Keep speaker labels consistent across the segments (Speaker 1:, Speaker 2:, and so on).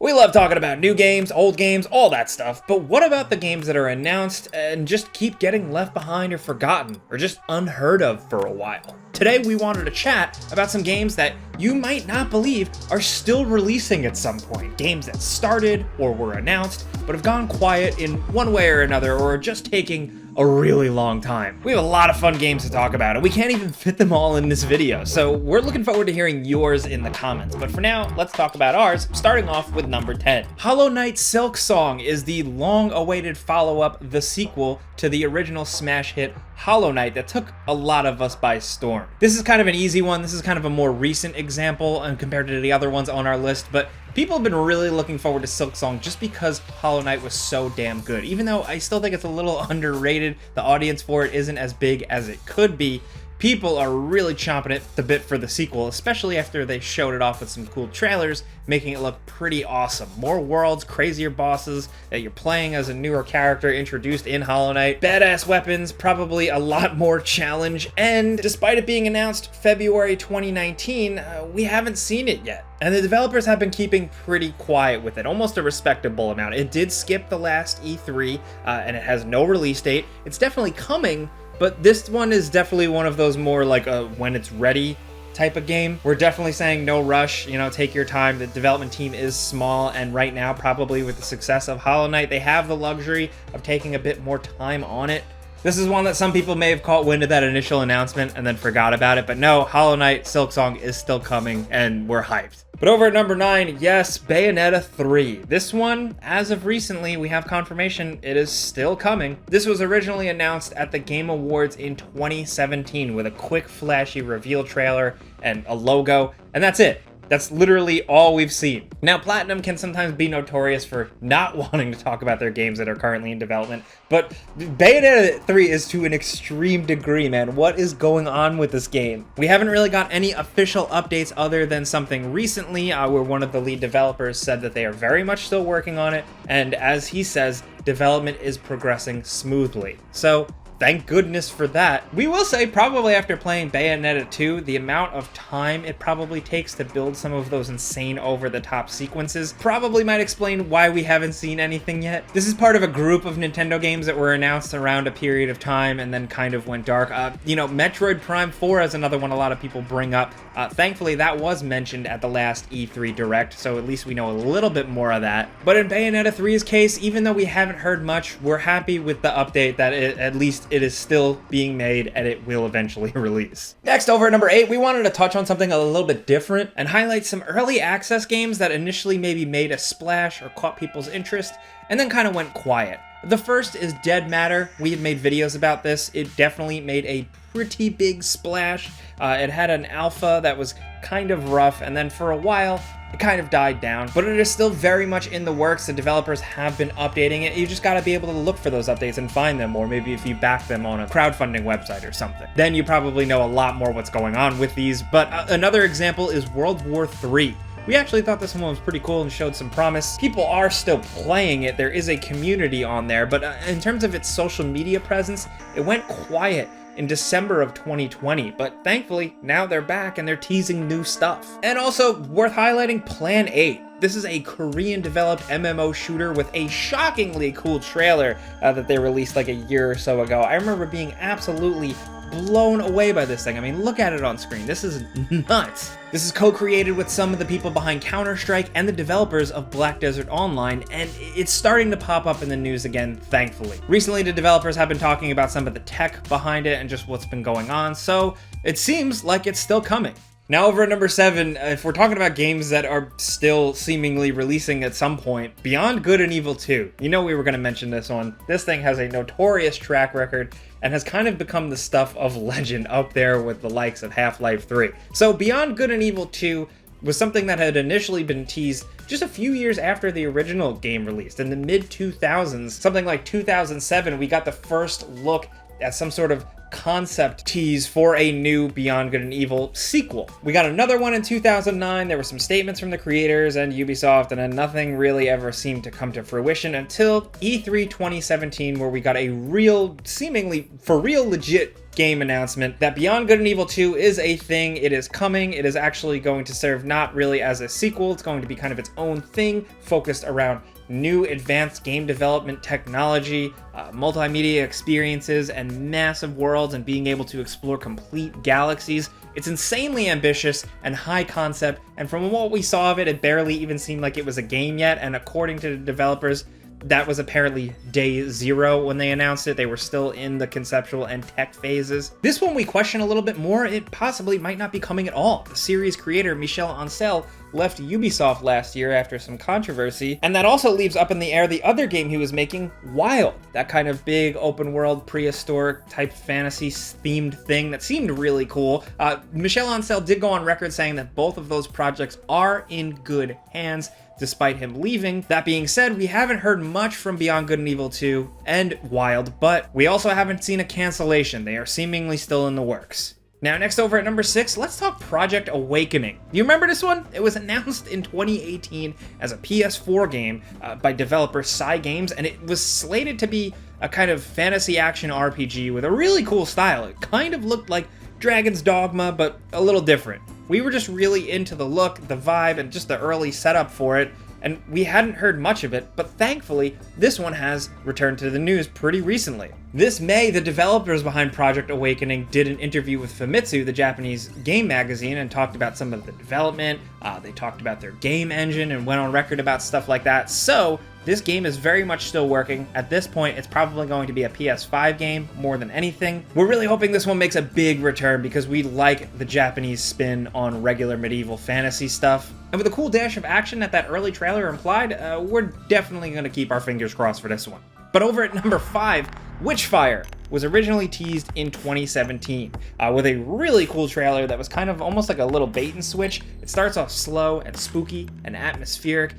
Speaker 1: We love talking about new games, old games, all that stuff, but what about the games that are announced and just keep getting left behind or forgotten, or just unheard of for a while? Today we wanted to chat about some games that you might not believe are still releasing at some point. Games that started or were announced, but have gone quiet in one way or another, or are just taking a really long time. We have a lot of fun games to talk about, and we can't even fit them all in this video, so we're looking forward to hearing yours in the comments. But for now, let's talk about ours, starting off with number 10. Hollow Knight Silksong is the long-awaited follow-up, the sequel to the original smash hit Hollow Knight that took a lot of us by storm. This is kind of an easy one. This is kind of a more recent example compared to the other ones on our list, but people have been really looking forward to Silksong just because Hollow Knight was so damn good. Even though I still think it's a little underrated, the audience for it isn't as big as it could be. People are really chomping at the bit for the sequel, especially after they showed it off with some cool trailers, making it look pretty awesome. More worlds, crazier bosses, that you're playing as a newer character introduced in Hollow Knight, badass weapons, probably a lot more challenge, and despite it being announced February 2019, we haven't seen it yet. And the developers have been keeping pretty quiet with it, almost a respectable amount. It did skip the last E3, and it has no release date. It's definitely coming, but this one is definitely one of those more like a when it's ready type of game. We're definitely saying no rush, take your time. The development team is small, and right now, probably with the success of Hollow Knight, they have the luxury of taking a bit more time on it. This is one that some people may have caught wind of that initial announcement and then forgot about it, but no, Hollow Knight Silksong is still coming, and we're hyped. But over at number 9, yes, Bayonetta 3. This one, as of recently, we have confirmation it is still coming. This was originally announced at the Game Awards in 2017 with a quick flashy reveal trailer and a logo, and that's it. That's literally all we've seen. Now, Platinum can sometimes be notorious for not wanting to talk about their games that are currently in development, but Bayonetta 3 is to an extreme degree, man. What is going on with this game? We haven't really got any official updates other than something recently where one of the lead developers said that they are very much still working on it, and as he says, development is progressing smoothly. So, thank goodness for that. We will say, probably after playing Bayonetta 2, the amount of time it probably takes to build some of those insane over-the-top sequences probably might explain why we haven't seen anything yet. This is part of a group of Nintendo games that were announced around a period of time and then kind of went dark. Metroid Prime 4 is another one a lot of people bring up. Thankfully, that was mentioned at the last E3 Direct, so at least we know a little bit more of that. But in Bayonetta 3's case, even though we haven't heard much, we're happy with the update that at least it is still being made and it will eventually release. Next, over at number 8, we wanted to touch on something a little bit different and highlight some early access games that initially maybe made a splash or caught people's interest and then kind of went quiet. The first is Dead Matter. We had made videos about this. It definitely made a pretty big splash. It had an alpha that was kind of rough, and then for a while, it kind of died down, but it is still very much in the works. The developers have been updating it. You just gotta be able to look for those updates and find them, or maybe if you back them on a crowdfunding website or something. Then you probably know a lot more what's going on with these, but another example is World War III. We actually thought this one was pretty cool and showed some promise. People are still playing it. There is a community on there, but in terms of its social media presence, it went quiet in December of 2020, but thankfully, now they're back and they're teasing new stuff. And also, worth highlighting, Plan 8. This is a Korean-developed MMO shooter with a shockingly cool trailer that they released like a year or so ago. I remember being absolutely blown away by this thing. I mean, look at it on screen. This is nuts. This is co-created with some of the people behind Counter-Strike and the developers of Black Desert Online, and it's starting to pop up in the news again, thankfully. Recently, the developers have been talking about some of the tech behind it and just what's been going on, so it seems like it's still coming. Now over at number 7, if we're talking about games that are still seemingly releasing at some point, Beyond Good and Evil 2. You know we were going to mention this one. This thing has a notorious track record and has kind of become the stuff of legend up there with the likes of Half-Life 3. So Beyond Good and Evil 2 was something that had initially been teased just a few years after the original game released. In the mid-2000s, something like 2007, we got the first look at some sort of concept tease for a new Beyond Good and Evil sequel. We got another one in 2009. There were some statements from the creators and Ubisoft, and then nothing really ever seemed to come to fruition until E3 2017, where we got a real, seemingly for real legit game announcement that Beyond Good and Evil 2 is a thing. It is coming. It is actually going to serve not really as a sequel. It's going to be kind of its own thing, focused around new advanced game development technology, multimedia experiences, and massive worlds, and being able to explore complete galaxies. It's insanely ambitious and high concept, and from what we saw of it, it barely even seemed like it was a game yet, and according to the developers, that was apparently day 0 when they announced it. They were still in the conceptual and tech phases. This one we question a little bit more. It possibly might not be coming at all. The series creator, Michel Ancel, left Ubisoft last year after some controversy, and that also leaves up in the air the other game he was making, Wild. That kind of big open world prehistoric type fantasy themed thing that seemed really cool. Michel Ancel did go on record saying that both of those projects are in good hands despite him leaving. That being said, we haven't heard much from Beyond Good and Evil 2 and Wild, but we also haven't seen a cancellation. They are seemingly still in the works. Now, next over at number 6, let's talk Project Awakening. You remember this one? It was announced in 2018 as a PS4 game by developer Cygames, and it was slated to be a kind of fantasy action RPG with a really cool style. It kind of looked like Dragon's Dogma, but a little different. We were just really into the look, the vibe, and just the early setup for it, and we hadn't heard much of it, but thankfully, this one has returned to the news pretty recently. This May, the developers behind Project Awakening did an interview with Famitsu, the Japanese game magazine, and talked about some of the development. They talked about their game engine and went on record about stuff like that. So, this game is very much still working. At this point, it's probably going to be a PS5 game more than anything. We're really hoping this one makes a big return because we like the Japanese spin on regular medieval fantasy stuff. And with a cool dash of action that early trailer implied, we're definitely going to keep our fingers crossed for this one. But over at number 5, Witchfire was originally teased in 2017 with a really cool trailer that was kind of almost like a little bait and switch. It starts off slow and spooky and atmospheric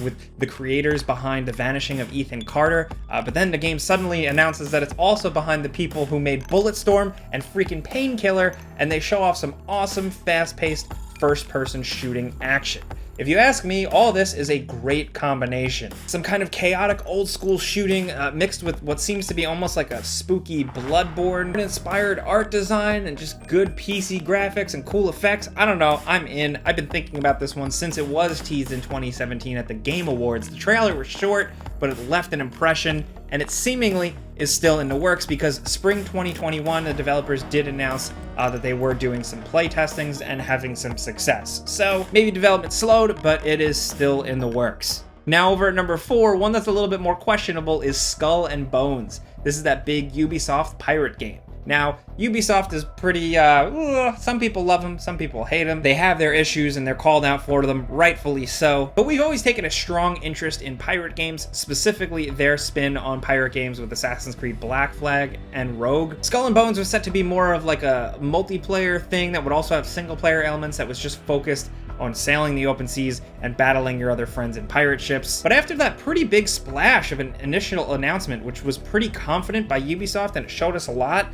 Speaker 1: with the creators behind The Vanishing of Ethan Carter, but then the game suddenly announces that it's also behind the people who made Bulletstorm and freaking Painkiller, and they show off some awesome fast-paced first-person shooting action. If you ask me, all this is a great combination. Some kind of chaotic old-school shooting mixed with what seems to be almost like a spooky Bloodborne-inspired art design and just good PC graphics and cool effects. I don't know, I'm in. I've been thinking about this one since it was teased in 2017 at the Game Awards. The trailer was short, but it left an impression, and it seemingly is still in the works because spring 2021, the developers did announce that they were doing some play testings and having some success. So maybe development slowed, but it is still in the works. Now over at number 4, one that's a little bit more questionable is Skull and Bones. This is that big Ubisoft pirate game. Now, Ubisoft is pretty, some people love them, some people hate them. They have their issues and they're called out for them, rightfully so. But we've always taken a strong interest in pirate games, specifically their spin on pirate games with Assassin's Creed Black Flag and Rogue. Skull and Bones was set to be more of like a multiplayer thing that would also have single player elements that was just focused on sailing the open seas and battling your other friends in pirate ships. But after that pretty big splash of an initial announcement, which was pretty confident by Ubisoft and it showed us a lot,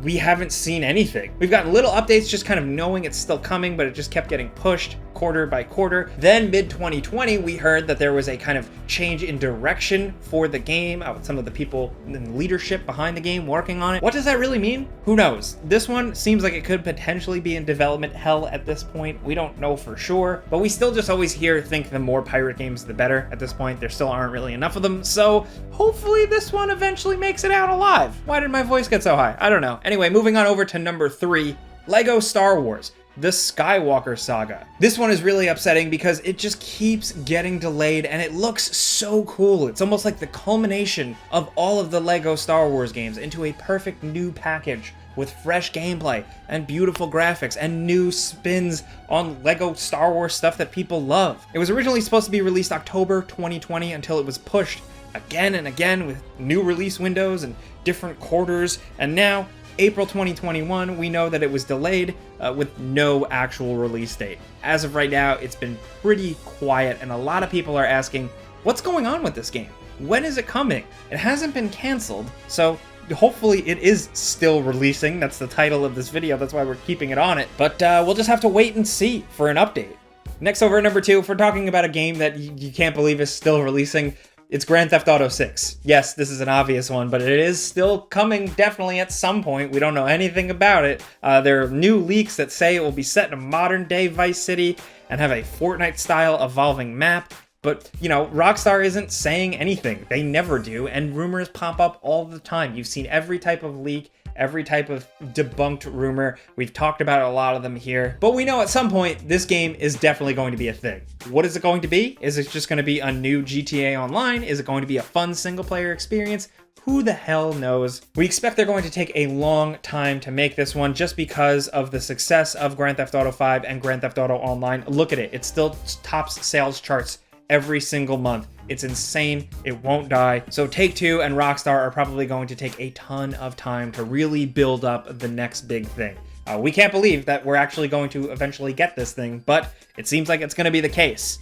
Speaker 1: we haven't seen anything. We've gotten little updates just kind of knowing it's still coming, but it just kept getting pushed quarter by quarter. Then mid-2020, we heard that there was a kind of change in direction for the game with some of the people in leadership behind the game working on it. What does that really mean? Who knows? This one seems like it could potentially be in development hell at this point. We don't know for sure, but we still just always think the more pirate games, the better at this point. There still aren't really enough of them, so hopefully this one eventually makes it out alive. Why did my voice get so high? I don't know. Anyway, moving on over to number 3, Lego Star Wars, the Skywalker Saga. This one is really upsetting because it just keeps getting delayed and it looks so cool. It's almost like the culmination of all of the Lego Star Wars games into a perfect new package with fresh gameplay and beautiful graphics and new spins on Lego Star Wars stuff that people love. It was originally supposed to be released October 2020 until it was pushed again and again with new release windows and different quarters, and now April 2021, we know that it was delayed with no actual release date. As of right now, it's been pretty quiet, and a lot of people are asking, what's going on with this game? When is it coming? It hasn't been canceled, so hopefully it is still releasing. That's the title of this video, that's why we're keeping it on it. But we'll just have to wait and see for an update. Next over at number 2, if we're talking about a game that you can't believe is still releasing, It's Grand Theft Auto 6. Yes, this is an obvious one, but it is still coming definitely at some point. We don't know anything about it. There are new leaks that say it will be set in a modern-day Vice City and have a Fortnite-style evolving map. But, you know, Rockstar isn't saying anything. They never do, and rumors pop up all the time. You've seen every type of leak, every type of debunked rumor. We've talked about a lot of them here. But we know at some point, this game is definitely going to be a thing. What is it going to be? Is it just going to be a new GTA Online? Is it going to be a fun single-player experience? Who the hell knows? We expect they're going to take a long time to make this one just because of the success of Grand Theft Auto 5 and Grand Theft Auto Online. Look at it. It still tops sales charts every single month. It's insane. It won't die. So Take-Two and Rockstar are probably going to take a ton of time to really build up the next big thing. We can't believe that we're actually going to eventually get this thing, but it seems like it's going to be the case.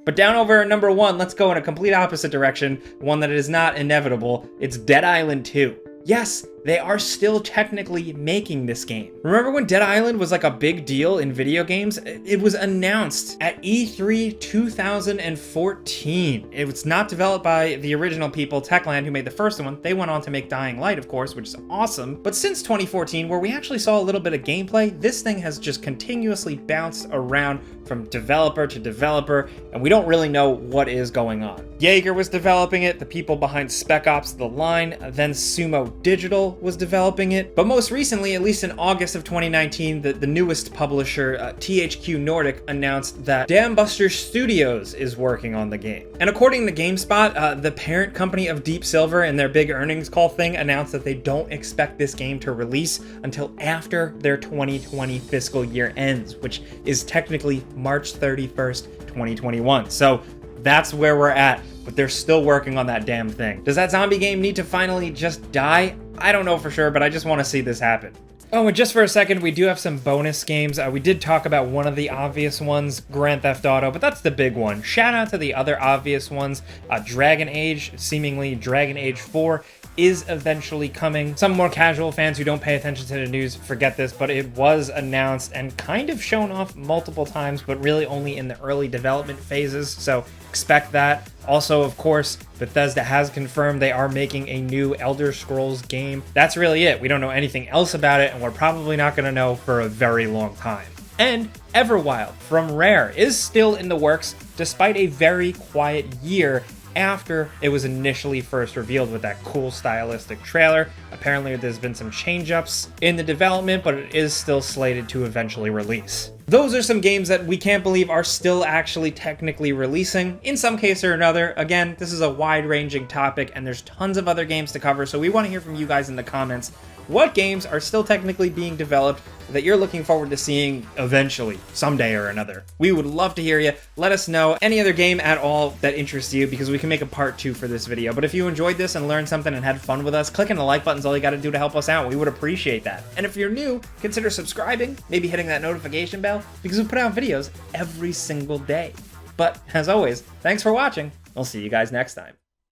Speaker 1: But down over at number 1, let's go in a complete opposite direction, one that is not inevitable. It's Dead Island 2. Yes, they are still technically making this game. Remember when Dead Island was like a big deal in video games? It was announced at E3 2014. It was not developed by the original people, Techland, who made the first one. They went on to make Dying Light, of course, which is awesome. But since 2014, where we actually saw a little bit of gameplay, this thing has just continuously bounced around from developer to developer, and we don't really know what is going on. Jaeger was developing it, the people behind Spec Ops The Line, then Sumo Digital was developing it, but most recently, at least in August of 2019, the newest publisher, THQ Nordic, announced that Dambuster Studios is working on the game. And according to GameSpot, the parent company of Deep Silver in their big earnings call thing announced that they don't expect this game to release until after their 2020 fiscal year ends, which is technically March 31st, 2021. So that's where we're at, but they're still working on that damn thing. Does that zombie game need to finally just die? I don't know for sure, but I just want to see this happen. Oh, and just for a second, we do have some bonus games. We did talk about one of the obvious ones, Grand Theft Auto, but that's the big one. Shout out to the other obvious ones. Dragon Age, seemingly Dragon Age 4, is eventually coming. Some more casual fans who don't pay attention to the news forget this, but it was announced and kind of shown off multiple times, but really only in the early development phases, so expect that. Also, of course, Bethesda has confirmed they are making a new Elder Scrolls game. That's really it. We don't know anything else about it, and we're probably not going to know for a very long time. And Everwild from Rare is still in the works, despite a very quiet year after it was initially first revealed with that cool stylistic trailer. Apparently there's been some change-ups in the development, but it is still slated to eventually release. Those are some games that we can't believe are still actually technically releasing, in some case or another. Again, this is a wide-ranging topic, and there's tons of other games to cover, so we want to hear from you guys in the comments. What games are still technically being developed that you're looking forward to seeing eventually, someday or another? We would love to hear you. Let us know any other game at all that interests you, because we can make a part 2 for this video. But if you enjoyed this and learned something and had fun with us, clicking the like button's all you gotta do to help us out. We would appreciate that. And if you're new, consider subscribing, maybe hitting that notification bell, because we put out videos every single day. But as always, thanks for watching. We'll see you guys next time.